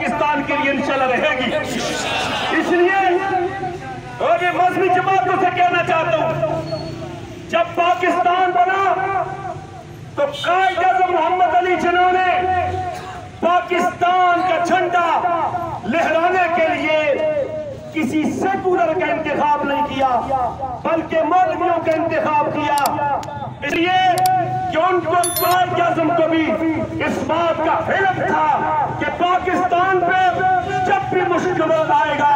पाकिस्तान के लिए इंशाल्लाह रहेगी। इसलिए और ये मजहबी जमातों से कहना चाहता हूं, जब पाकिस्तान बना तो कायद-ए-आज़म मोहम्मद अली जिन्ना ने पाकिस्तान का झंडा लहराने के लिए किसी सेकुलर का इंतखाब नहीं किया, बल्कि मौलवियों का इंतखाब किया। इसलिए कि उनको कायद-ए-आज़म को भी इस बात का इल्म था कि पाकिस्तान पे जब भी मुश्किल आएगा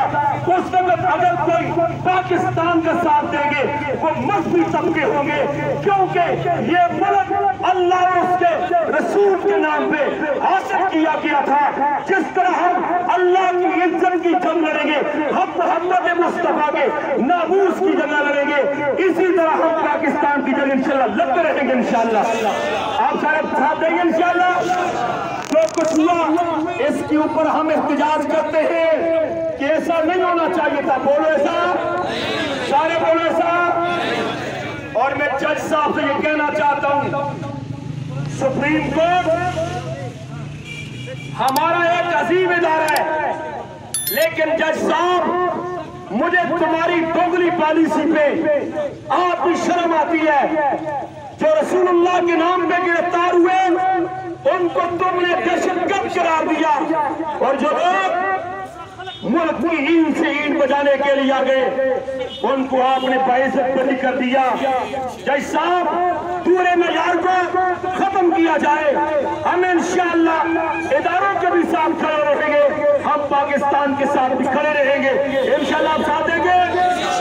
उस वक्त अगर कोई पाकिस्तान का साथ देंगे वो मजहबी तबके होंगे, क्योंकि ये मुल्क अल्लाह और उसके रसूल के नाम पे हासिल किया गया था। जिस तरह हम अल्लाह की इज्जत की जंग लड़ेंगे, हम मोहम्मद मुस्तफा के नामूस की जंग लड़ेंगे, इसी तरह हम पाकिस्तान की जंग इंशाल्लाह लड़ते रहेंगे इंशाल्लाह। आप सारे साथ देंगे इंशाल्लाह। जो कुछ हुआ इसके ऊपर हम एहतजाज करते हैं कि ऐसा नहीं होना चाहिए था। बोलो ऐसा, सारे बोलो ऐसा। और मैं जज साहब से ये कहना चाहता हूं, सुप्रीम कोर्ट हमारा एक अजीम इदारा है, लेकिन जज साहब मुझे तुम्हारी दोगली पॉलिसी पे आप भी शर्म आती है। जो रसूलुल्लाह के नाम पे गिरफ्तार हुए उनको तुमने दहशतगर्द करार दिया, और जो लोग मुल्क की ईंट से ईंट बजाने के लिए आ गए उनको आपने बेइज्जत बरी कर दिया। जज साहब पूरे मयार को खत्म किया जाए। हम इंशाअल्लाह इदारों के भी साथ खड़े रहेंगे, हम पाकिस्तान के साथ भी खड़े रहेंगे इंशाअल्लाह। आप साथ देंगे,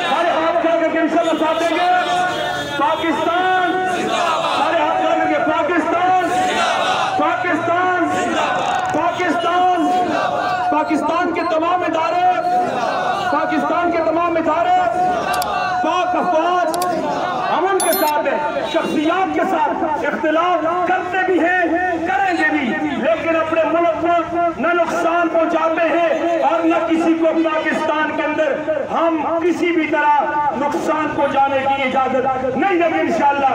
सारे हाथ करके इंशाअल्लाह साथ देंगे। पाकिस्तान, सारे हाथ करके पाकिस्तान, पाकिस्तान, पाकिस्तान, पाकिस्तान के तमाम इदारे, पाकिस्तान के तमाम इदारे पाक अफवाज अमन के साथ है, शख्सियात के साथ इख्तिलाफ करते भी हैं, करेंगे भी, लेकिन अपने मुल्क को न नुकसान पहुंचाते हैं और न किसी को पाकिस्तान के अंदर हम किसी भी तरह नुकसान पहुंचाने की इजाजत नहीं देंगे इंशाअल्लाह।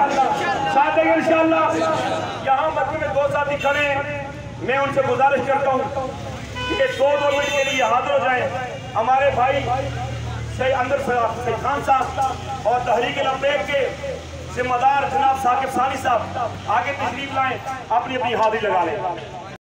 साथ देंगे इंशाअल्लाह। यहाँ मस्जिद में दो साथी खड़े हैं, मैं उनसे गुजारिश करता हूँ कि 2 मिनट के लिए हाजिर हो जाएं। हमारे भाई अंदर से खान साहब और तहरीक-ए-लब्बैक के जिम्मेदार जनाब साकिब सानी साहब आगे तशरीफ लाएं, अपनी अपनी हाजिरी लगा लें।